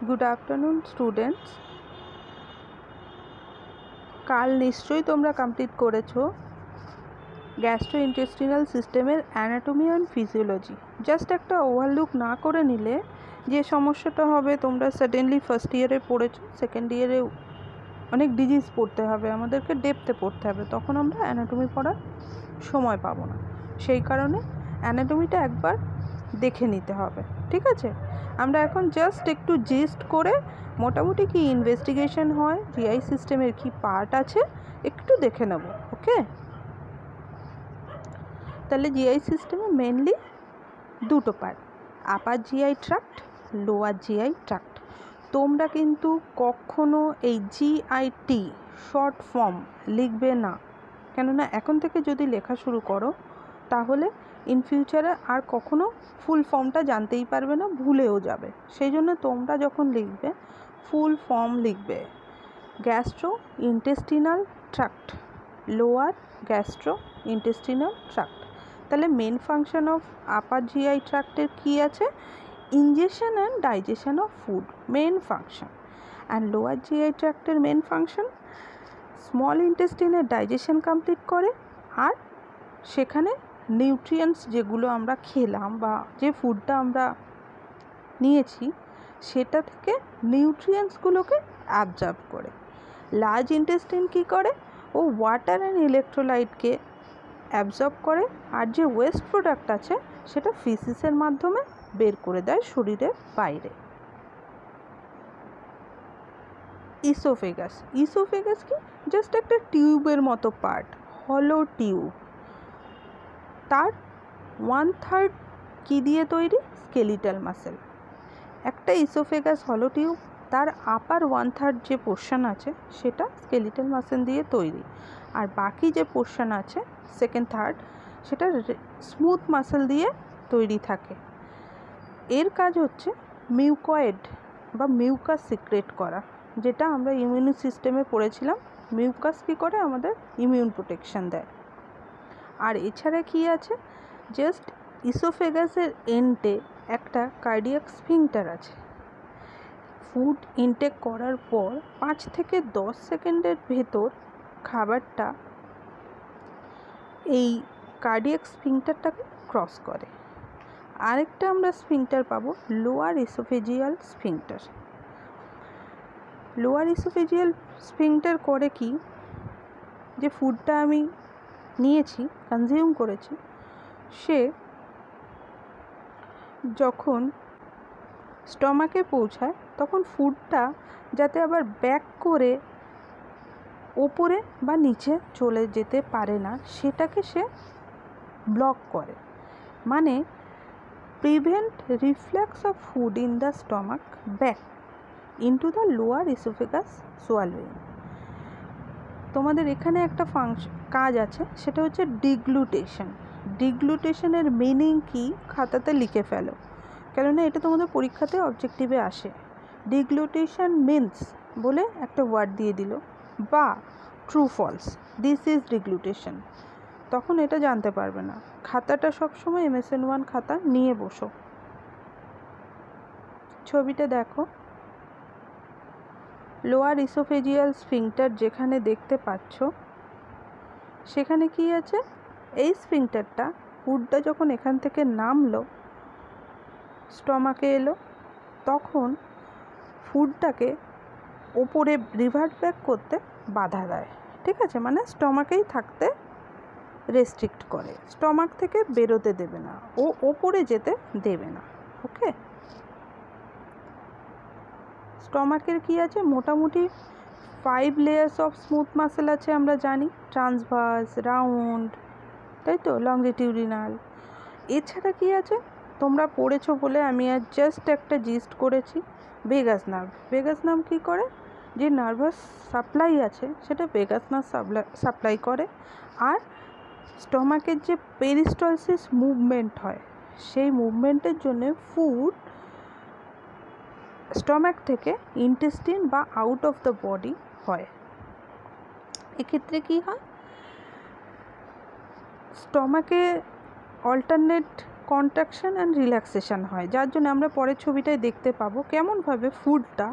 Good afternoon students. কাল নিশ্চয়ই তোমরা কমপ্লিট করেছো গ্যাস্ট্রোইন্টেস্টিনাল সিস্টেমের অ্যানাটমি অ্যান্ড ফিজিওলজি। জাস্ট একটা ওভারলুক না করে নিলে যে সমস্যাটা হবে, তোমরা সাডেনলি ফার্স্ট ইয়ারে পড়েছো, সেকেন্ড ইয়ারে অনেক ডিজিজ পড়তে হবে, আমাদেরকে ডেপথে পড়তে হবে, তখন আমরা অ্যানাটমি পড়ার সময় পাবো না। সেই কারণে অ্যানাটমিটা একবার দেখে নিতে হবে, ঠিক আছে? আমরা এখন জাস্ট একটু জিস্ট করে মোটামুটি কি ইনভেস্টিগেশন হয়, জিআই সিস্টেমের কি পার্ট আছে একটু দেখে নেব, ওকে? তাহলে জিআই সিস্টেমে মেনলি দুটো part, upper GI tract, lower GI tract. তোমরা কিন্তু কখনো এই জিআইটি শর্ট ফর্ম লিখবে না, কেননা এখন থেকে যদি লেখা শুরু করো তাহলে ইন ফিউচারে আর কখনো ফুল ফর্মটা জানতেই পারবে না, ভুলেও যাবে। সেই জন্য তোমরা যখন লিখবে ফুল ফর্ম লিখবে gastrointestinal tract, lower gastrointestinal tract. তাহলে main function of upper GI ট্র্যাক্টের কী আছে? Injection and digestion of food, main function. And lower GI ট্র্যাক্টের মেন ফাংশন স্মল ইন্টেস্টিনের ডাইজেশন কমপ্লিট করে, আর সেখানে নিউট্রিয়েন্টস যেগুলো আমরা খেলাম বা যে ফুডটা আমরা নিয়েছি সেটা থেকে নিউট্রিয়েন্টসগুলোকে অ্যাবজর্ব করে। লার্জ ইন্টেস্টিন কী করে? ও ওয়াটার অ্যান্ড ইলেকট্রোলাইটকে অ্যাবজর্ব করে, আর যে ওয়েস্ট প্রোডাক্ট আছে সেটা ফিসিসের মাধ্যমে বের করে দেয় শরীরের বাইরে। ইসোফেগাস, ইসোফেগাস কি? জাস্ট একটা টিউবের মতো পার্ট, হলো টিউব। তার 1/3 কী দিয়ে তৈরি? Skeletal muscle. একটা ইসোফেগাস হলো টিউব, তার আপার 1/3 যে পোর্শন আছে সেটা স্কেলিটাল মাসেল দিয়ে তৈরি, আর বাকি যে পোর্শন আছে সেকেন্ড থার্ড সেটা স্মুথ মাসেল দিয়ে তৈরি থাকে। এর কাজ হচ্ছে মিউকয়েড বা মিউকাস সিক্রেট করা, যেটা আমরা ইমিউন সিস্টেমে পড়েছিলাম। মিউকাস কী করে? আমাদের ইমিউন প্রোটেকশন দেয়। আর এছাড়া কি আছে? জাস্ট ইসোফেগাসের এন্ডে একটা কার্ডিয়াক স্ফিংটার আছে। ফুড ইনটেক করার পর 5 থেকে 10 সেকেন্ডের ভেতর খাবারটা এই কার্ডিয়াক স্ফিংটারটাকে ক্রস করে। আরেকটা আমরা স্ফিংটার পাবো, lower oesophageal sphincter. Lower oesophageal sphincter করে কি? যে ফুডটা আমি নিয়েছি, কনজিউম করেছি, সে যখন স্টমাকে পৌঁছায় তখন ফুডটা যাতে আবার ব্যাক করে ওপরে বা নিচে চলে যেতে পারে না, সেটাকে সে ব্লক করে। মানে prevent reflex of food in the stomach back into the lower oesophagus swallowing. তোমাদের এখানে একটা কাজ আছে, সেটা হচ্ছে ডিগ্লুটেশন। ডিগ্লুটেশনের মিনিং কি খাতাতে লিখে ফেলো, কেননা এটা তোমাদের পরীক্ষাতে অবজেক্টিভে আসে। ডিগ্লুটেশন মিন্স বলে একটা ওয়ার্ড দিয়ে দিল, বা ট্রু ফলস, দিস ইজ ডিগ্লুটেশন, তখন এটা জানতে পারবে না। খাতাটা সবসময় MSN1 খাতা নিয়ে বসো। ছবিটা দেখো, লোয়ার ইসোফেজিয়াল স্ফিংটার যেখানে দেখতে পাচ্ছ সেখানে কি আছে? এই স্ফিংটারটা ফুডটা যখন এখান থেকে নামলো স্টমাকে এলো, তখন ফুডটাকে ওপরে রিভার্ট ব্যাক করতে বাধা দেয়, ঠিক আছে? মানে স্টমাকেই থাকতে রেস্ট্রিক্ট করে, স্টমাক থেকে বেরোতে দেবে না, ও ওপরে যেতে দেবে না, ওকে? স্টমাকের কি আছে? মোটামুটি 5 লেয়ার্স অফ স্মুথ মাসেল আছে, আমরা জানি, ট্রান্সভার্স, রাউন্ড, তাই তো, লংজিটিউডিনাল। এছাড়া কি আছে তোমরা পড়েছো বলে আমি আর জাস্ট একটা জিস্ট করেছি, ভেগাস নার্ভ। ভেগাস নার্ভ কী করে? যে নার্ভাস সাপ্লাই আছে সেটা ভেগাস নার্ভ সাপ্লাই করে, আর স্টমাকের যে পেরিস্টালসিস মুভমেন্ট হয় সেই মুভমেন্টের জন্য ফুড স্টমাক থেকে ইন্টেস্টিন বা আউট অফ দ্য বডি হয়। এক্ষেত্রে কি হয়? স্টমাকে অল্টারনেট কন্ট্রাকশন অ্যান্ড রিল্যাক্সেশন হয়, যার জন্য আমরা পরের ছবিটায় দেখতে পাবো কেমনভাবে ফুডটা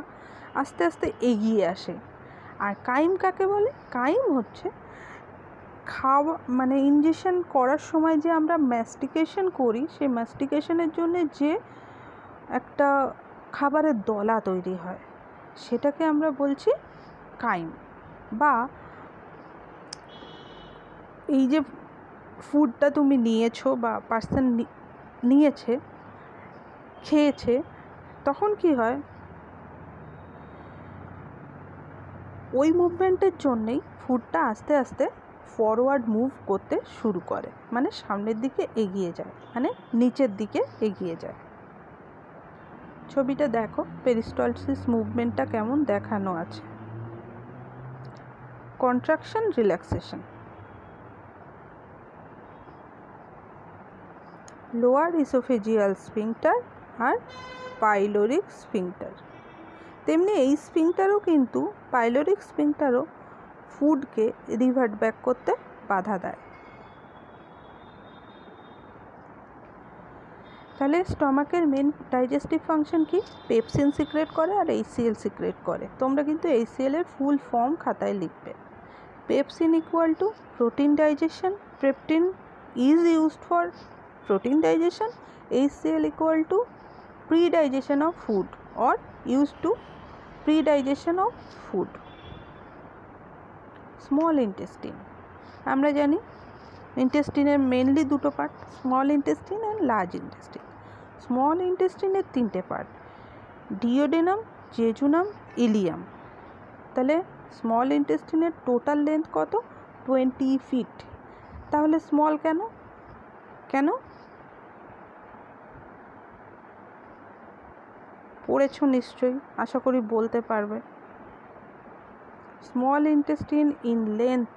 আস্তে আস্তে এগিয়ে আসে। আর কাইম কাকে বলে? কাইম হচ্ছে খাওয়া মানে ইনজেকশন করার সময় যে আমরা ম্যাস্টিকেশন করি, সেই ম্যাস্টিকেশনের জন্য যে একটা খাবারের দলা তৈরি হয় সেটাকে আমরা বলছি কাইম। বা এই যে ফুডটা তুমি নিয়েছো বা পার্সন নিয়েছে, খেয়েছে, তখন কি হয়, ওই মুভমেন্টের জন্যেই ফুডটা আস্তে আস্তে ফরওয়ার্ড মুভ করতে শুরু করে, মানে সামনের দিকে এগিয়ে যায়, মানে নিচের দিকে এগিয়ে যায়। ছবিটা দেখো, পেরিস্টালসিস মুভমেন্টটা কেমন দেখানো আছে। Contraction, relaxation. Lower oesophageal sphincter আর পাইলোরিক স্ফিংটার। তেমনি এই স্ফিংটারও কিন্তু, পাইলোরিক স্ফিংটারও ফুডকে রিভার্ট ব্যাক করতে বাধা দেয়। তাহলে স্টমাকের মেন ডাইজেস্টিভ ফাংশন কি? পেপসিন সিক্রেট করে আর এইচসিএল সিক্রেট করে। তোমরা কিন্তু এইচসিএল এর ফুল ফর্ম খাতায় লিখবে। Pepsin equal to protein digestion, pepsin is used for protein digestion, HCl equal to pre-digestion of food or used to pre-digestion of food. Small intestine, আমরা জানি ইন্টেস্টিনের মেনলি দুটো part, small intestine and large intestine. Small ইন্টেস্টিনের তিনটে part, duodenum, jejunum, ileum. তাহলে small ইন্টেস্টিনের total length কত? 20 feet। তাহলে স্মল কেন? কেন পড়েছ নিশ্চয়ই, আশা করি বলতে পারবে। স্মল ইন্টেস্টিন ইন লেন্থ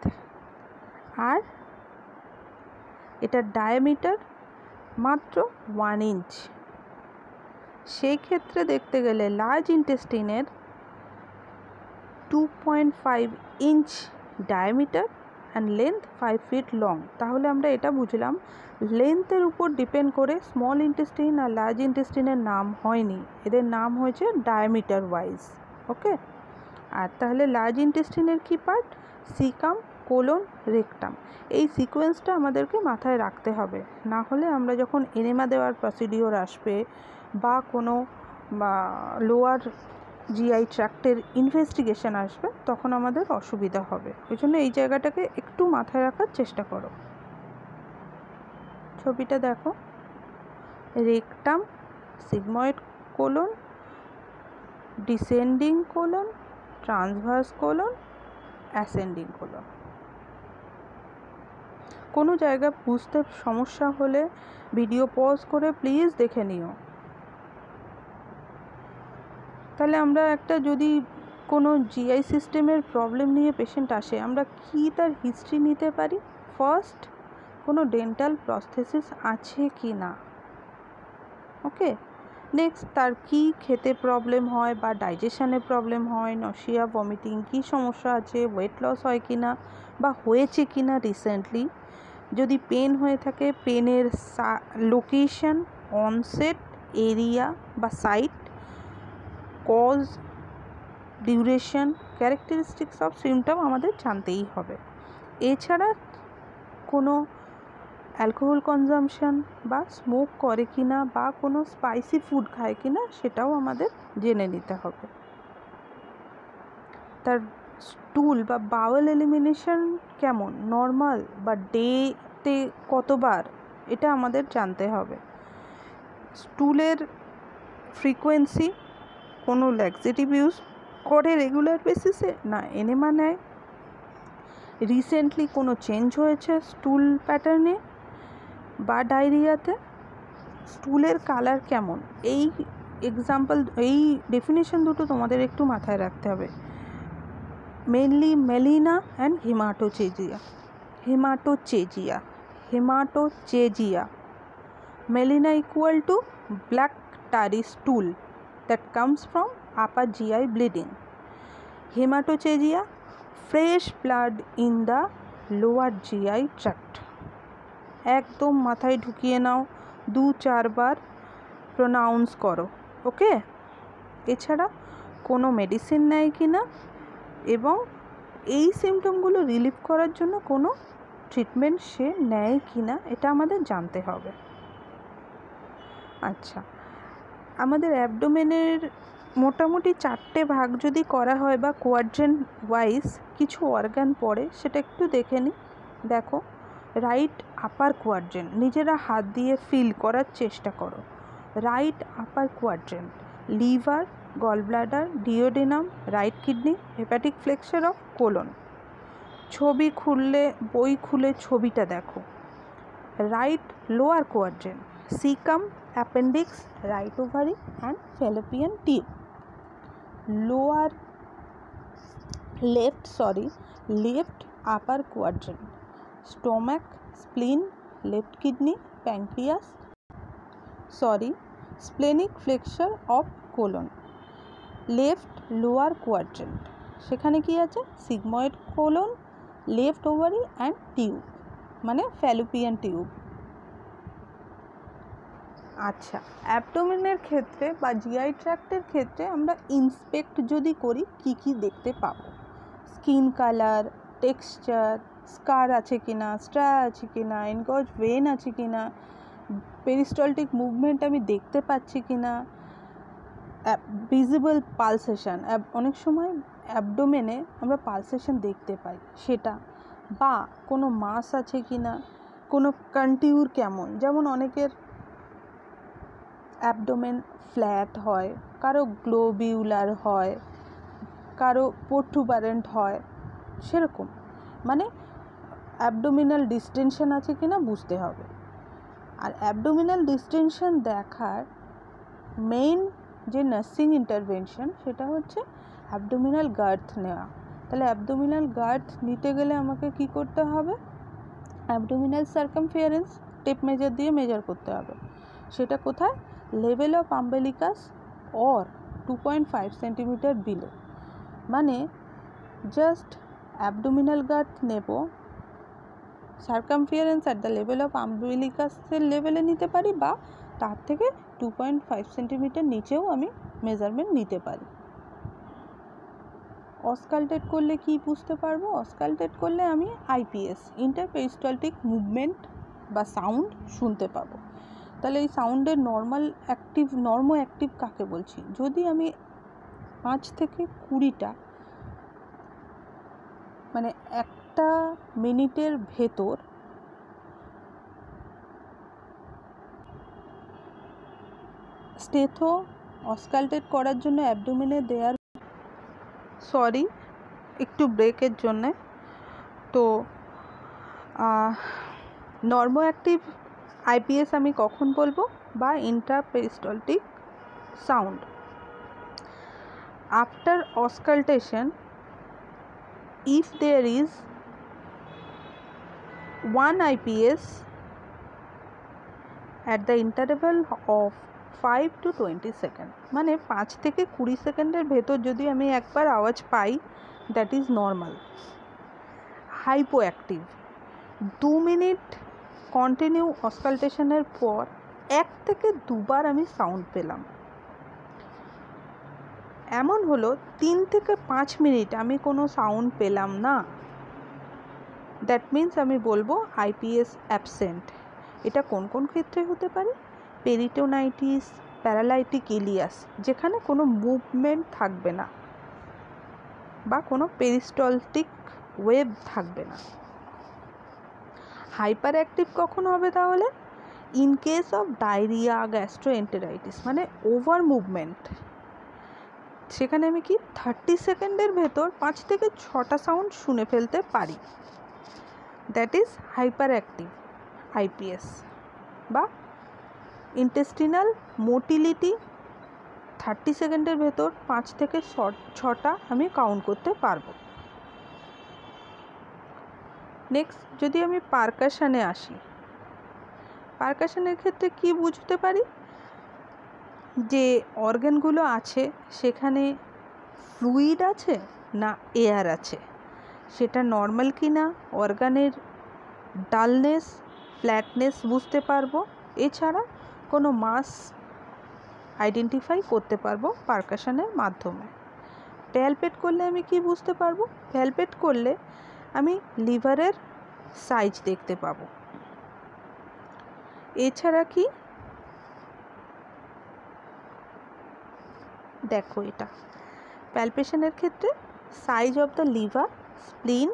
আর এটার ডায়ামিটার মাত্র 1 inch। সেই ক্ষেত্রে দেখতে গেলে লার্জ ইন্টেস্টিনের 2.5 inch diameter and length 5 feet long. তাহলে আমরা এটা বুঝলাম, লেন্থের উপর ডিপেন্ড করে স্মল ইন্টেস্টিন আর লার্জ ইন্টেস্টিনের নাম হয়নি, এদের নাম হয়েছে ডায়ামিটার ওয়াইজ। ওকে। আর তাহলে লার্জ ইন্টেস্টিনের কি পার্ট? Caecum, colon, rectum. এই সিকোয়েন্সটা আমাদেরকে মাথায় রাখতে হবে, না হলে আমরা যখন এনেমা দেওয়ার প্রসিডিওর আসবে বা কোনো লোয়ার জিআই ট্র্যাক্টের ইনভেস্টিগেশন আসবে, তখন আমাদের অসুবিধা হবে। ওই জন্য এই জায়গাটাকে একটু মাথায় রাখার চেষ্টা করো। ছবিটা দেখো, rectum, sigmoid colon, descending colon, transverse colon, ascending colon. কোনো জায়গা বুঝতে সমস্যা হলে ভিডিও পজ করে প্লিজ দেখে নিও। তাহলে আমরা একটা যদি কোনো জিআই সিস্টেমের প্রবলেম নিয়ে পেশেন্ট আসে, আমরা কি তার হিস্ট্রি নিতে পারি? ফার্স্ট, কোনো ডেন্টাল প্রস্থেসিস আছে কি না। ওকে। নেক্সট, তার কি খেতে প্রবলেম হয় বা ডাইজেশনে প্রবলেম হয়, নশিয়া, ভমিটিং, কি সমস্যা আছে, ওয়েট লস হয় কি না বা হয়েছে কি না রিসেন্টলি। যদি পেন হয়ে থাকে, পেনের লোকেশন, অনসেট, এরিয়া বা site, cause, duration, characteristics of symptom আমাদের জানতেই হবে। এছাড়া কোনো অ্যালকোহল কনজামশন বা স্মোক করে কি না বা কোনো স্পাইসি ফুড খায় কি না, সেটাও আমাদের জেনে নিতে হবে। তার স্টুল বা বাউল এলিমিনেশন কেমন, নর্মাল বা ডেতে কতবার, এটা আমাদের জানতে হবে। স্টুলের ফ্রিকোয়েন্সি, কোনো ল্যাক্সেটিভ ইউজ করে রেগুলার বেসিসে না এনেমা নেয়, রিসেন্টলি কোনো চেঞ্জ হয়েছে স্টুল প্যাটার্নে বা ডায়রিয়াতে, স্টুলের কালার কেমন। এই এক্সাম্পল, এই ডেফিনেশন দুটো তোমাদের একটু মাথায় রাখতে হবে। Mainly melaena and haematochezia. Haematochezia. Melaena equal to black tarry stool that comes from upper GI bleeding. Hematochezia, fresh blood in the lower GI tract. একদম মাথায় ঢুকিয়ে নাও, 2-4 বার প্রোনাউন্স করো, ওকে। এছাড়া কোনো মেডিসিন নেয় কি না এবং এই সিমটমগুলো রিলিভ করার জন্য কোনো ট্রিটমেন্ট সে নেয় কি না এটা আমাদের জানতে হবে। আচ্ছা, আমাদের অ্যাবডোমেনের মোটামুটি 4টে ভাগ যদি করা হয় বা কোয়াড্রেন্ট ওয়াইজ কিছু অর্গান পড়ে, সেটা একটু দেখে নিই। দেখো, রাইট আপার কোয়াড্রেন্ট, নিজেরা হাত দিয়ে ফিল করার চেষ্টা করো। Right upper quadrant, liver, gall bladder, duodenum, right kidney, hepatic flexure of colon. ছবি খুললে, বই খুলে ছবিটা দেখো। Right lower quadrant, caecum, appendix, right ovary and fallopian tube. Lower left upper quadrant, stomach, spleen, left kidney, pancreas, splenic flexure of colon. Left lower quadrant, সেখানে কি আছে? Sigmoid colon, left ovary and tube, মানে fallopian tube. আচ্ছা, অ্যাবডোমেনের ক্ষেত্রে বা GI ট্র্যাক্টের ক্ষেত্রে আমরা ইন্সপেক্ট যদি করি কি কি দেখতে পাবো? স্কিন কালার, টেক্সচার, স্কার আছে কিনা, স্ট্রা আছে কিনা, এনগজ ভেন আছে কিনা, পেরিস্টলটিক মুভমেন্ট আমি দেখতে পাচ্ছি কিনা, ভিজিবল পালসেশন, অনেক সময় অ্যাবডোমেনে আমরা পালসেশন দেখতে পাই সেটা, বা কোনো মাস আছে কিনা, কোনো কন্টিউর কেমন, যেমন অনেকের অ্যাবডোমেন ফ্ল্যাট হয়, কারো গ্লোবিউলার হয়, কারো প্রোটুবারেন্ট হয়, সেরকম মানে অ্যাবডোমিনাল ডিস্টেনশন আছে কিনা বুঝতে হবে। আর অ্যাবডোমিনাল ডিস্টেনশন দেখার মেইন যে নার্সিং ইন্টারভেনশন সেটা হচ্ছে অ্যাবডোমিনাল গার্থ নেওয়া। তাহলে অ্যাবডোমিনাল গার্থ নিতে গেলে আমাকে কি করতে হবে? অ্যাবডোমিনাল সার্কামফারেন্স টেপ মেজার দিয়ে মেজার করতে হবে। সেটা কোথায়? Level of umbilicus or 2.5 centimetre below, মানে জাস্ট অ্যাবডোমিনাল গার্থ নেব, circumference at the level of আম্বেলিকাসের লেভেলে নিতে পারি, বা তার থেকে 2.5 সেন্টিমিটার নিচেও আমি মেজারমেন্ট নিতে পারি। অসকালটেট করলে কি বুঝতে পারবো? অসকালটেট করলে আমি আইপিএস, ইন্টারপেরিস্টালটিক মুভমেন্ট বা সাউন্ড শুনতে পাবো। তাহলে এই সাউন্ডের নর্মো অ্যাক্টিভ কাকে বলছি? যদি আমি 5 থেকে 20টা, মানে একটা মিনিটের ভেতর স্টেথো অসকালটেট করার জন্য অ্যাবডোমেনে দেয়ার, একটু ব্রেকের জন্যে, তো নর্মো অ্যাক্টিভ আইপিএস আমি কখন বলবো? বা intraperistaltic sound. After auscultation, if there is 1 IPS at the interval of 5 to 20 second, মানে 5 থেকে 20 সেকেন্ডের ভেতর যদি আমি একবার আওয়াজ পাই, that is normal. Hypoactive, 2 minute continue অসকালটেশনের পর 1 থেকে 2 বার আমি সাউন্ড পেলাম। এমন হলো 3 থেকে 5 মিনিট আমি কোনো সাউন্ড পেলাম না, দ্যাট মিন্স আমি বলবো আইপিএস অ্যাবসেন্ট। এটা কোন কোন ক্ষেত্রে হতে পারে? পেরিটোনাইটিস, প্যারালাইটিক ইলিয়াস, যেখানে কোনো মুভমেন্ট থাকবে না বা কোনো পেরিস্টলটিক ওয়েভ থাকবে না। হাইপার অ্যাক্টিভ কখন হবে তাহলে? In case of diarrhoea, gastroenteritis, মানে ওভার মুভমেন্ট, সেখানে আমি কি 30 সেকেন্ডের ভেতর 5 থেকে 6টা সাউন্ড শুনে ফেলতে পারি, that is hyper active IPS. বা ইন্টেস্টিনাল মোটিলিটি, 30 সেকেন্ডের ভেতর 5 থেকে 6টা আমি কাউন্ট করতে পারবো। নেক্সট, যদি আমি পারকাশনে আসি, পারকাশনের ক্ষেত্রে কি বুঝতে পারি? যে অর্গানগুলো আছে সেখানে ফ্লুইড আছে না এয়ার আছে, সেটা নর্মাল কি না, অর্গানের ডালনেস, ফ্ল্যাটনেস বুঝতে পারবো। এছাড়া কোনো মাস আইডেন্টিফাই করতে পারবো পারকাশনের মাধ্যমে। প্যালপেট করলে আমি কি বুঝতে পারবো? প্যালপেট করলে আমি লিভারের সাইজ দেখতে পাবো। এছাড়া কি, দেখো এটা প্যালপেশনের ক্ষেত্রে size of the liver, স্প্লিন,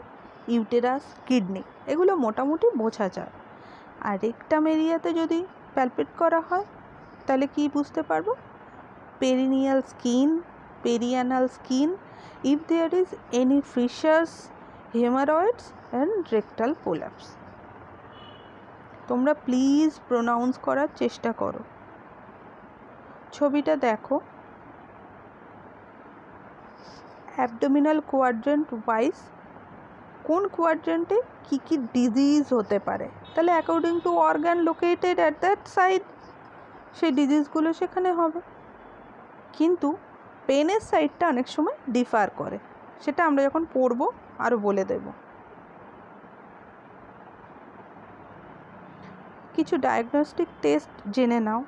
uterus, kidney এগুলো মোটামুটি বোঝা যায়। আর রেকটাম এরিয়াতে যদি প্যালপেট করা হয় তাহলে কি বুঝতে পারবো? Perineal skin, perianal skin, if there is any fissures, hemorrhoids and rectal prolapse। তোমরা প্লিজ প্রোনাউন্স করার চেষ্টা করো। ছবিটা দেখো, অ্যাবডোমিনাল কোয়াড্রেন্ট ওয়াইজ কোন কোয়াড্রেন্টে কী কী ডিজিজ হতে পারে, তাহলে according to organ located at that side সেই ডিজিজগুলো সেখানে হবে। কিন্তু পেনের সাইডটা অনেক সময় ডিফার করে, সেটা আমরা যখন পড়বো আরও বলে দেব। কিছু ডায়াগনস্টিক টেস্ট জেনে নাও।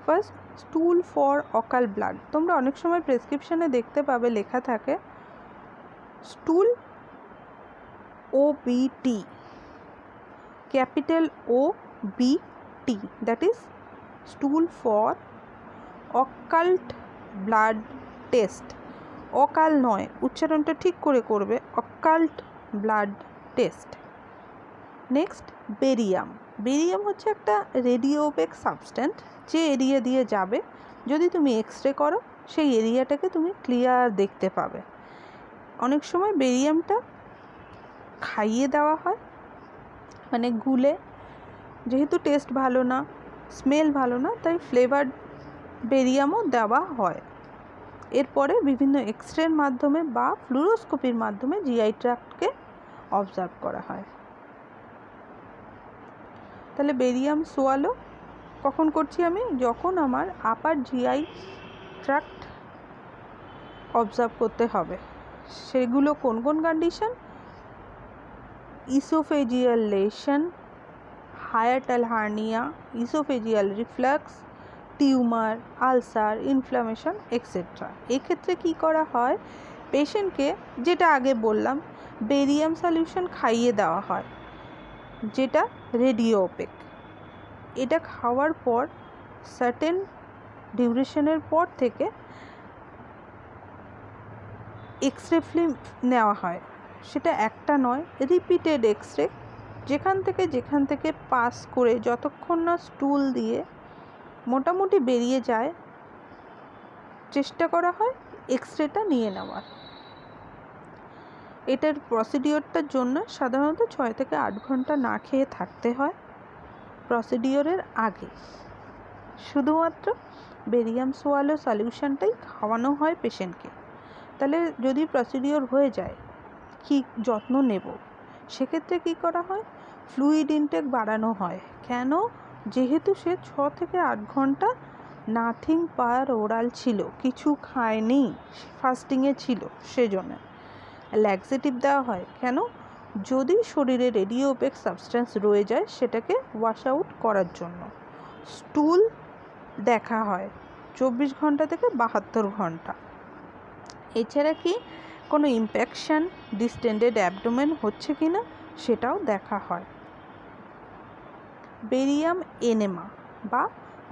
ফার্স্ট, স্টুল ফর অকাল ব্লাড। তোমরা অনেক সময় প্রেসক্রিপশানে দেখতে পাবে লেখা থাকে স্টুল OBT, capital OBT, that is স্টুল for occult blood test. অকাল নয়, উচ্চারণটা ঠিক করে করবে, occult blood test. Next, barium. Barium হচ্ছে একটা রেডিও ওপেক সাবস্ট্যান্স, যে এরিয়া দিয়ে যাবে যদি তুমি এক্সরে করো সেই এরিয়াটাকে তুমি ক্লিয়ার দেখতে পাবে। অনেক সময় বেরিয়ামটা খাইয়ে দেওয়া হয়, মানে গুলে, যেহেতু টেস্ট ভালো না, স্মেল ভালো না, তাই ফ্লেভার বেরিয়ামও দেওয়া হয়। এরপরে বিভিন্ন এক্সরের মাধ্যমে বা ফ্লুরোস্কোপির মাধ্যমে জিআই ট্র্যাক্টকে অবজার্ভ করা হয়। তাহলে বেরিয়াম সোয়ালো কখন করছি আমি? যখন আমার আপার জিআই ট্র্যাক্ট অবজার্ভ করতে হবে। সেগুলো কোন কোন condition? Oesophageal lesion, hiatal hernia, oesophageal reflux, tumour, ulcer, inflammation etcetera. এক্ষেত্রে কি করা হয়? পেশেন্টকে, যেটা আগে বললাম, বেরিয়াম সলিউশন খাইয়ে দেওয়া হয়, যেটা রেডিও ওপেক। এটা খাওয়ার পর সার্টেন ডিউরেশনের পর থেকে এক্সরে ফিল্ম নেওয়া হয়। সেটা একটা নয়, রিপিটেড এক্সরে, যেখান থেকে পাস করে যতক্ষণ না স্টুল দিয়ে মোটামুটি বেরিয়ে যায় চেষ্টা করা হয় এক্সরেটা নিয়ে নেওয়ার। এটার প্রসিডিওরটার জন্য সাধারণত 6 থেকে 8 ঘন্টা না খেয়ে থাকতে হয়। প্রসিডিওরের আগে শুধুমাত্র বেরিয়াম সোয়ালো সলিউশনটাই খাওয়ানো হয় পেশেন্টকে। তাহলে যদি প্রসিডিওর হয়ে যায়, কি যত্ন নেব? সেক্ষেত্রে কি করা হয়? ফ্লুইড ইনটেক বাড়ানো হয়। কেন? যেহেতু সে 6 থেকে 8 ঘন্টা নাথিং পার ওরাল ছিল, কিছু খায়নি, ফাস্টিংয়ে ছিল, সেজন্য ল্যাক্সেটিভ দেওয়া হয়। কেন? যদি শরীরে রেডিও ওপেক সাবস্ট্যান্স রয়ে যায় সেটাকে ওয়াশ আউট করার জন্য। স্টুল দেখা হয় 24 ঘন্টা থেকে 72 ঘন্টা। এছাড়া কি কোনো ইনফেকশন, ডিস্টেন্ডেড অ্যাবডোমেন হচ্ছে কি না সেটাও দেখা হয়। বেরিয়াম এনেমা বা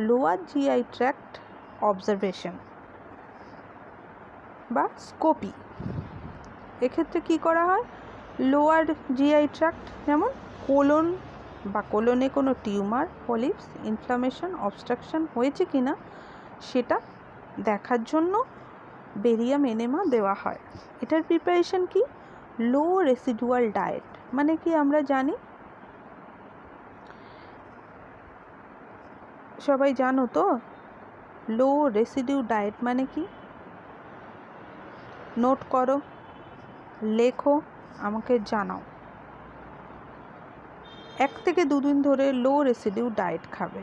লোয়ার জিআই ট্র্যাক্ট অবজারভেশন বা স্কোপি। এক্ষেত্রে কি করা হয়? লোয়ার জিআই ট্র্যাক্ট, যেমন কোলন বা কোলনে কোনো টিউমার, পলিপস, ইনফ্লামেশন, অবস্ট্রাকশন হয়েছে কি না সেটা দেখার জন্য বেরিয়াম এনেমা দেওয়া হয়। এটার প্রিপারেশন কি? লো রেসিডুয়াল ডায়েট। মানে কি আমরা জানি, সবাই জানো তো লো রেসিডিউ ডায়েট মানে কি? নোট করো, লেখো, আমাকে জানাও। 1 থেকে 2 দিন ধরে লো রেসিডিউ ডায়েট খাবে।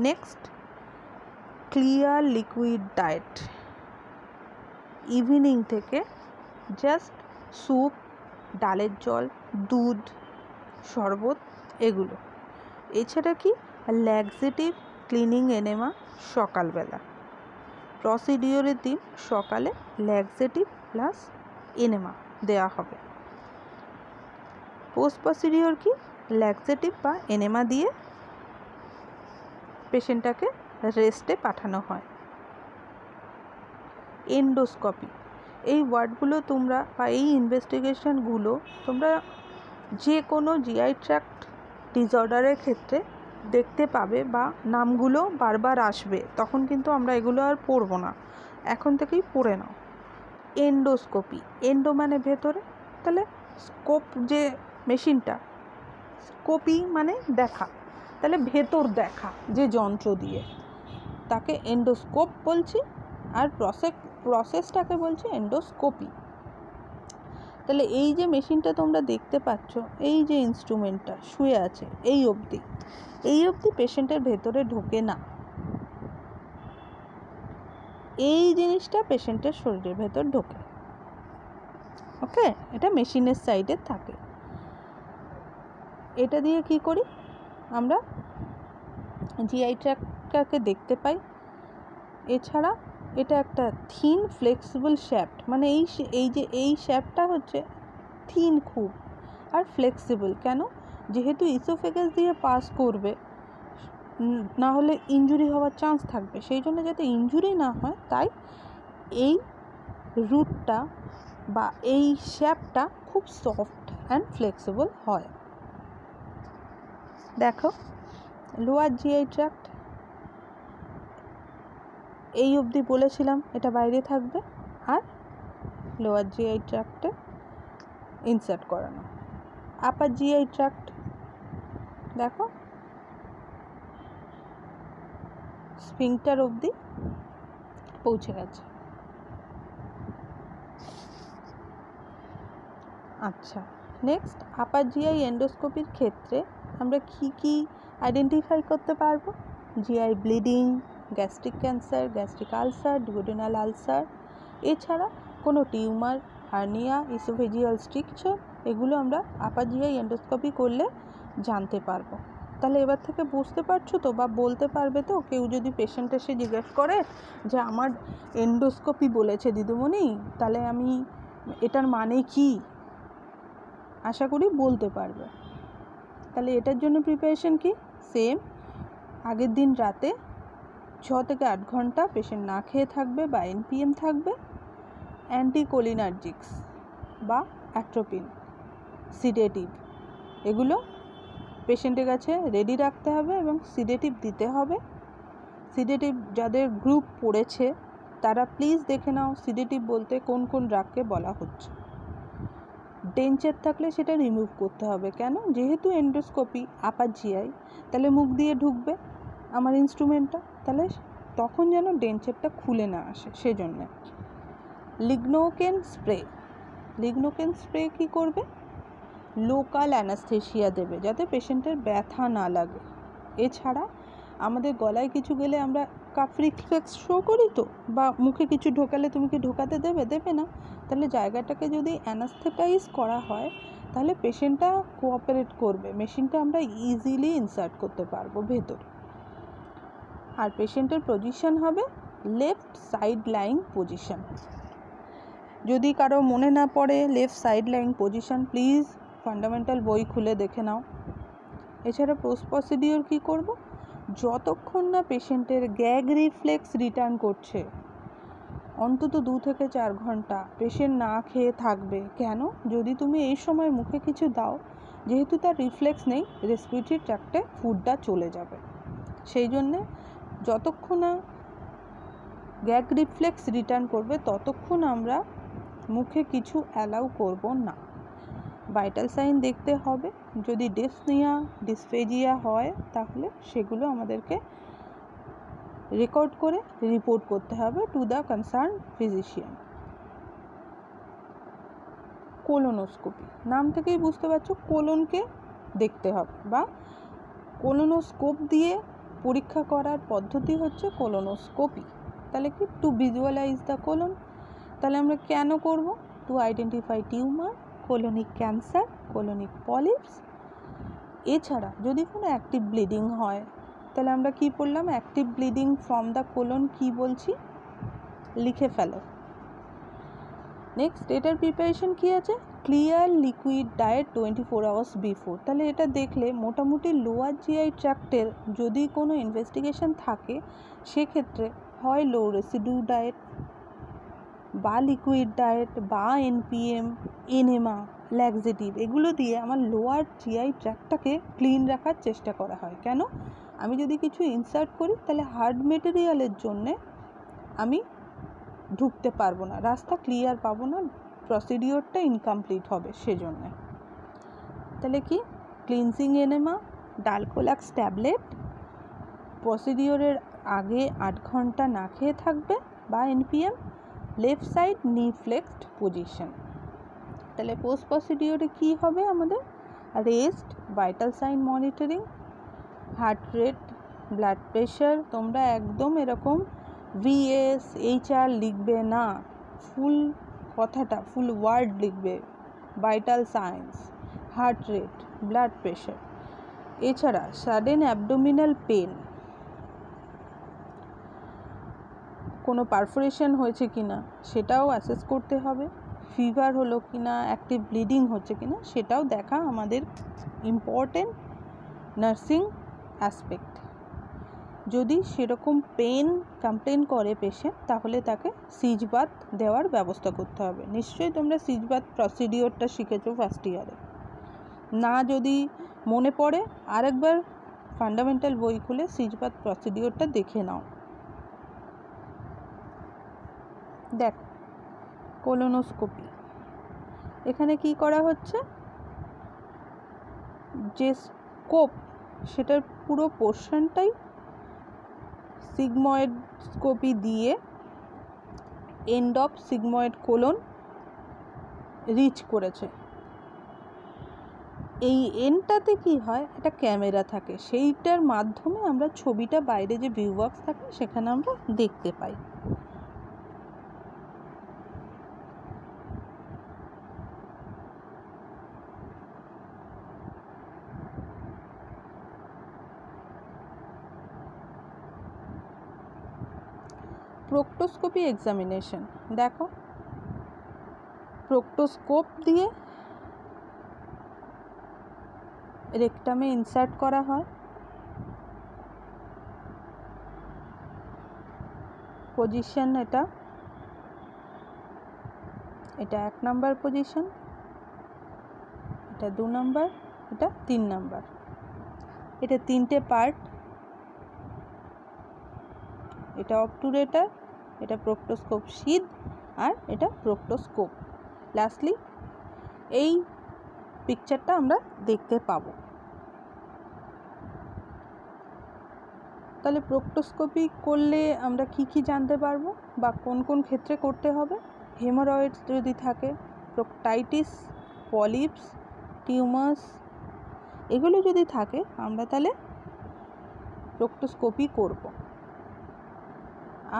Next, clear liquid diet. Evening থেকে জাস্ট স্যুপ, ডালের জল, দুধ, শরবত এগুলো। এছাড়া কি ল্যাক্সেটিভ ক্লিনিং এনেমা সকালবেলা, প্রসিডিওরের দিন সকালে ল্যাক্সেটিভ প্লাস এনেমা দেওয়া হবে। পোস্ট প্রসিডিওর কি, ল্যাক্সেটিভ বা এনেমা দিয়ে পেশেন্টটাকে রেস্টে পাঠানো হয়। এন্ডোস্কোপি, এই ওয়ার্ডগুলো তোমরা বা এই ইনভেস্টিগেশনগুলো তোমরা যে কোনো জিআই ট্র্যাক্ট ডিসঅর্ডারের ক্ষেত্রে দেখতে পাবে বা নামগুলো বারবার আসবে, তখন কিন্তু আমরা এগুলো আর পড়ব না, এখন থেকেই পড়ে নাও। এন্ডোস্কোপি, এন্ডো মানে ভেতরে, তাহলে স্কোপ যে মেশিনটা, স্কোপি মানে দেখা, তাহলে ভেতর দেখা যে যন্ত্র দিয়ে, তাকে এন্ডোস্কোপ বলছি, আর প্রসেসটাকে বলছি এন্ডোস্কোপি। তাহলে এই যে মেশিনটা তোমরা দেখতে পাচ্ছ, এই যে ইনস্ট্রুমেন্টটা শুয়ে আছে এই অবধি পেশেন্টের ভেতরে ঢোকে না, এই জিনিসটা পেশেন্টের শরীরের ভেতর ঢোকে। ওকে, এটা মেশিনের সাইডে থাকে। এটা দিয়ে কি করি আমরা, জিআই ট্র্যাক্টটাকে দেখতে পাই। এছাড়া এটা একটা থিন ফ্লেক্সিবল শ্যাফট, মানে এই শ্যাফটটা হচ্ছে থিন খুব আর ফ্লেক্সিবল। কেন? যেহেতু ইসোফেগাস দিয়ে পাস করবে, না হলে ইনজুরি হওয়ার চান্স থাকবে, সেই জন্য যাতে ইনজুরি না হয় তাই এই রুটটা বা এই শ্যাফটটা খুব সফট অ্যান্ড ফ্লেক্সিবল হয়। দেখো, লোয়ার জিআই ট্র্যাক্ট এই অবধি বলেছিলাম এটা বাইরে থাকবে, আর লোয়ার জিআই ট্র্যাক্টে ইনসার্ট করানো। আপার জিআই ট্র্যাক্ট দেখো, স্ফিংক্টার অবধি পৌঁছে গেছে। আচ্ছা, নেক্সট আপার জিআই এন্ডোস্কোপির ক্ষেত্রে আমরা কি আইডেন্টিফাই করতে পারবো? GI bleeding, gastric cancer, gastric ulcer, duodenal ulcer, এছাড়া কোনো টিউমার, হার্নিয়া, ইসোফেজিয়াল স্ট্রিকচার, এগুলো আমরা আপার জিআই এন্ডোস্কোপি করলে জানতে পারবো। তাহলে এবার থেকে বুঝতে পারছো তো, বা বলতে পারবে তো, কেউ যদি পেশেন্ট এসে জিজ্ঞেস করে যে আমার এন্ডোস্কোপি বলেছে দিদিমণি, তাহলে আমি এটার মানে কি, আশা করি বলতে পারবে। তাহলে এটার জন্য প্রিপারেশন কি, সেম আগের দিন রাতে 6 থেকে 8 ঘন্টা পেশেন্ট না খেয়ে থাকবে বা এনপিএম থাকবে, অ্যান্টিকোলিনার্জিক্স বা অ্যাট্রোপিন, সিডেটিভ, এগুলো পেশেন্টের কাছে রেডি রাখতে হবে এবং সিডেটিভ দিতে হবে। সিডেটিভ যাদের গ্রুপ পড়েছে তারা প্লিজ দেখে নাও সিডেটিভ বলতে কোন কোন ড্রাগকে বলা হচ্ছে। ডেঞ্চার থাকলে সেটা রিমুভ করতে হবে। কেন? যেহেতু এন্ডোস্কোপি আপার জিআই, তাহলে মুখ দিয়ে ঢুকবে আমার ইনস্ট্রুমেন্টটা, তাহলে তখন যেন ডেঞ্চারটা খুলে না আসে, সেজন্য। লিগনোকেন স্প্রে কী করবে? লোকাল অ্যানাস্থেশিয়া দেবে যাতে পেশেন্টের ব্যথা না লাগে। এছাড়া আমাদের গলায় কিছু গেলে আমরা কাফ রিফ্লেক্স শো করি তো, বা মুখে কিছু ঢোকালে তুমি কি ঢোকাতে দেবে না, তাহলে জায়গাটাকে যদি অ্যানাস্থেটাইজ করা হয় তাহলে পেশেন্টটা কোঅপারেট করবে, মেশিনটা আমরা ইজিলি ইনসার্ট করতে পারবো ভেতর। আর পেশেন্টের পজিশন হবে লেফট সাইড লাইং পজিশন। যদি কারো মনে না পড়ে left side lying position, please fundamental বই খুলে দেখে নাও। এছাড়া পোস্ট প্রসিডিওর কী করব? যতক্ষণ না পেশেন্টের গ্যাগ রিফ্লেক্স রিটার্ন করছে, অন্তত 2 থেকে 4 ঘন্টা পেশেন্ট না খেয়ে থাকবে। কেন? যদি তুমি এই সময় মুখে কিছু দাও, যেহেতু তার রিফ্লেক্স নেই, রেসপিরেটরি ট্র্যাক্টে ফুডটা চলে যাবে। সেই জন্যে যতক্ষণ না গ্যাগ রিফ্লেক্স রিটার্ন করবে ততক্ষণ আমরা মুখে কিছু অ্যালাউ করব না। ভাইটাল সাইন দেখতে হবে, যদি ডিসনিয়া, ডিসফেজিয়া হয় তাহলে সেগুলো আমাদেরকে রেকর্ড করে রিপোর্ট করতে হবে to the concern physician. Colonoscopy, নাম থেকেই বুঝতে পারছো কোলনকে দেখতে হবে, বা কোলোনোস্কোপ দিয়ে পরীক্ষা করার পদ্ধতি হচ্ছে কোলোনোস্কোপি। তাহলে কি? To visualise the colon. তাহলে আমরা কেন করব? To identify tumour, colonic cancer, colonic polyps. এছাড়া যদি কোনো অ্যাক্টিভ ব্লিডিং হয়, তাহলে আমরা কি পড়লাম? Active bleeding from the colon কি বলছি লিখে ফেলো। নেক্সট, এটার প্রিপারেশন কি আছে? Clear liquid diet 24 hours before. তাহলে এটা দেখলে মোটামুটি লোয়ার জিআই ট্র্যাক্টের যদি কোনো ইনভেস্টিগেশন থাকে সেক্ষেত্রে হয় লো রেসিডিউ ডায়েট বা লিকুইড ডায়েট বা এনপিএম, এনেমা, ল্যাক্সেটিভ এগুলো দিয়ে আমার লোয়ার জিআই ট্র্যাক্টটাকে ক্লিন রাখার চেষ্টা করা হয়। কেন? আমি যদি কিছু ইনসার্ট করি তাহলে হার্ড মেটেরিয়ালের জন্যে আমি ঢুকতে পারবো না, রাস্তা ক্লিয়ার পাবো না, প্রসিডিওরটা ইনকমপ্লিট হবে সেজন্যে। তাহলে কি? ক্লিনজিং এনেমা, ডালকোলাক্স ট্যাবলেট প্রসিডিওরের আগে 8 ঘন্টা না খেয়ে থাকবে বা এনপিএম, লেফট সাইড নি ফ্লেক্সড পজিশন। তাহলে পোস্ট প্রসিডিওরে কি হবে আমাদের? Rest, vital sign monitoring, heart rate, blood pressure. তোমরা একদম এরকম ভিএস এইচআর লিখবে না, ফুল কথাটা ফুল ওয়ার্ড লিখবে। Vital signs, heart rate, blood pressure. এছাড়া সাডেন অ্যাবডোমিনাল পেন, কোনো পারফোরেশন হয়েছে কিনা সেটাও অ্যাসেস করতে হবে, ফিভার হলো কিনা, অ্যাক্টিভ ব্লিডিং হচ্ছে কিনা সেটাও দেখা আমাদের ইম্পর্টেন্ট নার্সিং অ্যাসপেক্ট। যদি সেরকম পেন কমপ্লেন করে পেশেন্ট তাহলে তাকে সিজ বাথ দেওয়ার ব্যবস্থা করতে হবে। নিশ্চয়ই তোমরা সিজ বাথ প্রসিডিওরটা শিখেছো ফার্স্ট ইয়ারে। না যদি মনে পড়ে আরেকবার ফান্ডামেন্টাল বই খুলে সিজ বাথ প্রসিডিওরটা দেখে নাও। দেখ, কোলোনোস্কোপি, এখানে কি করা হচ্ছে? যে স্কোপ সেটার পুরো পোর্শনটাই সিগময়েডস্কোপি দিয়ে end of sigmoid colon reach করেছে। এই এন্ডটাতে কি হয়? একটা ক্যামেরা থাকে, সেইটার মাধ্যমে আমরা ছবিটা বাইরে যে ভিউ বক্স থাকে সেখানে আমরা দেখতে পাই। প্রোক্টোস্কোপি এক্সামিনেশন, দেখো প্রোক্টোস্কোপ দিয়ে রেকটামে ইনসার্ট করা হয়। পজিশন এটা 1 নাম্বার পজিশন, এটা 2 নাম্বার, এটা 3 নাম্বার। এটা 3টে পার্ট, এটা অবটুরেটর, এটা প্রোক্টোস্কোপ শীট আর এটা প্রোক্টোস্কোপ। লাস্টলি এই পিকচারটা আমরা দেখতে পাবো। তাহলে প্রোক্টোস্কোপি করলে আমরা কি কি জানতে পারবো বা কোন কোন ক্ষেত্রে করতে হবে? হেমোরয়েডস যদি থাকে, প্রোক্টাইটিস, পলিপস, টিউমার্স এগুলো যদি থাকে আমরা তাহলে প্রোক্টোস্কোপি করব।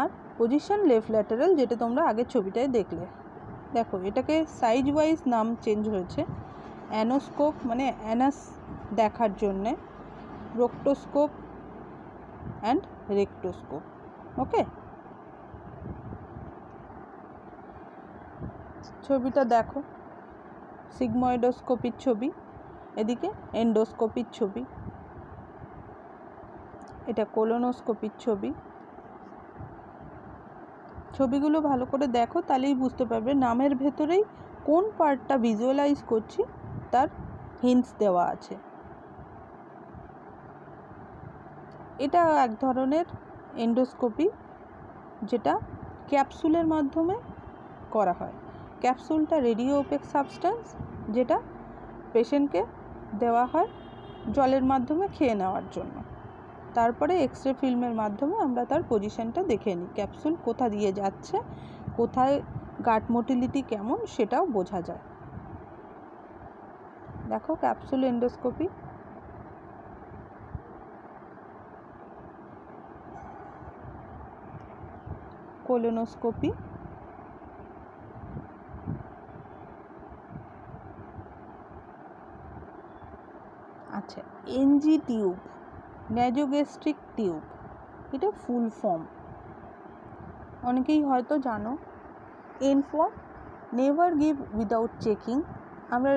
আর পজিশন লেফট ল্যাটারাল, যেটা তোমরা আগের ছবিটায় দেখলে। দেখো এটাকে সাইজ ওয়াইজ নাম চেঞ্জ হয়েছে, অ্যানোস্কোপ মানে অ্যানাস দেখার জন্যে, প্রোক্টোস্কোপ অ্যান্ড রেক্টোস্কোপ। ওকে, ছবিটা দেখো, সিগময়েডোস্কোপির ছবি, এদিকে এন্ডোস্কোপির ছবি, এটা কোলোনোস্কোপির ছবি। ছবিগুলো ভালো করে দেখো, তাহলেই বুঝতে পারবে নামের ভেতরেই কোন পার্টটা ভিজুয়ালাইজ করছি তার হিন্টস দেওয়া আছে। এটা এক ধরনের এন্ডোস্কোপি যেটা ক্যাপসুলের মাধ্যমে করা হয়। ক্যাপসুলটা রেডিও ওপেক সাবস্টেন্স যেটা পেশেন্টকে দেওয়া হয় জলের মাধ্যমে খেয়ে নেওয়ার জন্য। তারপরে এক্সরে ফিল্মের মাধ্যমে আমরা তার পজিশনটা দেখে নিই, ক্যাপসুল কোথা দিয়ে যাচ্ছে, কোথায় গাট মোটিলিটি কেমন সেটাও বোঝা যায়। দেখো ক্যাপসুল এন্ডোস্কোপি। কোলোনোস্কোপি, আচ্ছা এনজি টিউব, ন্যাজোগ্যাস্ট্রিক টিউব, এটা ফুল ফর্ম অনেকেই হয়তো জানো। N for never give without checking, আমরা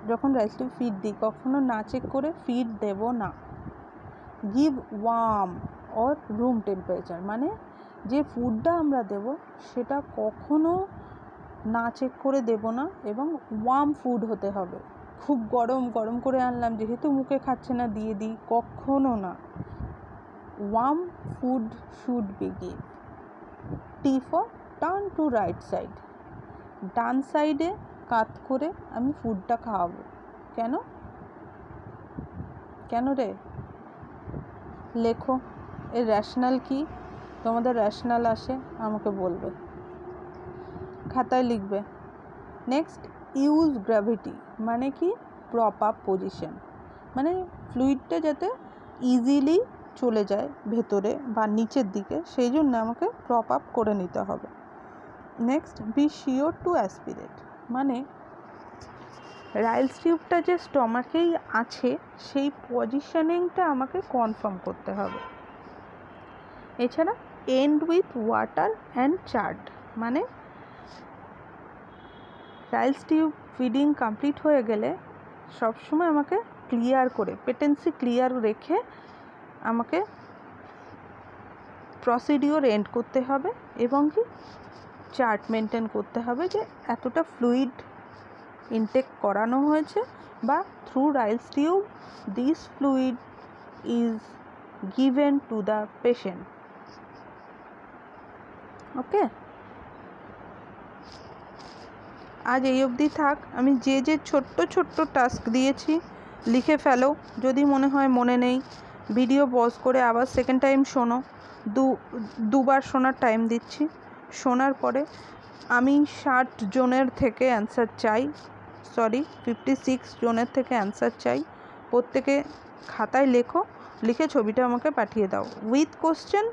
যখন রাইস টিউব ফিড দিই কখনো না চেক করে ফিড দেব না। Give warm or room temperature, মানে যে ফুডটা আমরা দেব সেটা কখনো না চেক করে দেব না এবং ওয়ার্ম ফুড হতে হবে। খুব গরম গরম করে আনলাম যেহেতু মুখে খাচ্ছে না দিয়ে দিই, কখনো না। Warm food should be give. T for turn to right side, ডান সাইডে কাত করে আমি ফুডটা খাওয়াবো। কেন কেন রে, লেখো এর র্যাশনাল কি, তোমাদের র্যাশনাল আসে আমাকে বলবে, খাতায় লিখবে। নেক্সট, ইউজ গ্র্যাভিটি, মানে কি প্রপ আপ পজিশন, মানে ফ্লুইডটা যাতে ইজিলি চলে যায় ভেতরে বা নিচের দিকে, সেই জন্য আমাকে প্রপ আপ করে নিতে হবে। Next, be sure to aspirate, মানে রাইলস টিউবটা যে স্টমাকেই আছে সেই পজিশনিংটা আমাকে কনফার্ম করতে হবে। এছাড়া end with water and chart, মানে রাইলস টিউব ফিডিং কমপ্লিট হয়ে গেলে সবসময় আমাকে ক্লিয়ার করে পেটেন্সি ক্লিয়ার রেখে আমাকে প্রসিডিওর এন্ড করতে হবে এবং কি চার্ট মেনটেন করতে হবে যে এতটা ফ্লুইড ইনটেক করানো হয়েছে বা through Ryle's tube this fluid is given to the patient. Okay, আজ এই অবধি থাক। আমি যে যে ছোট্ট ছোট্ট টাস্ক দিয়েছি লিখে ফেলো, যদি মনে হয় মনে নেই ভিডিও পজ করে আবার সেকেন্ড টাইম শোনো, দুবার শোনার টাইম দিচ্ছি। শোনার পরে আমি 60 জনের থেকে অ্যান্সার চাই, 56 জনের থেকে অ্যান্সার চাই। প্রত্যেকে খাতায় লেখো, লিখে ছবিটা আমাকে পাঠিয়ে দাও উইথ কোশ্চেন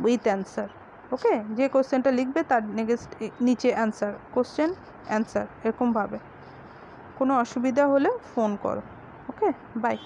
উইথ অ্যান্সার। ওকে, যে কোশ্চেনটা লিখবে তার নিচে অ্যান্সার, কোশ্চেন অ্যান্সার, এরকমভাবে। কোনো অসুবিধা হলে ফোন করো। ওকে, বাই।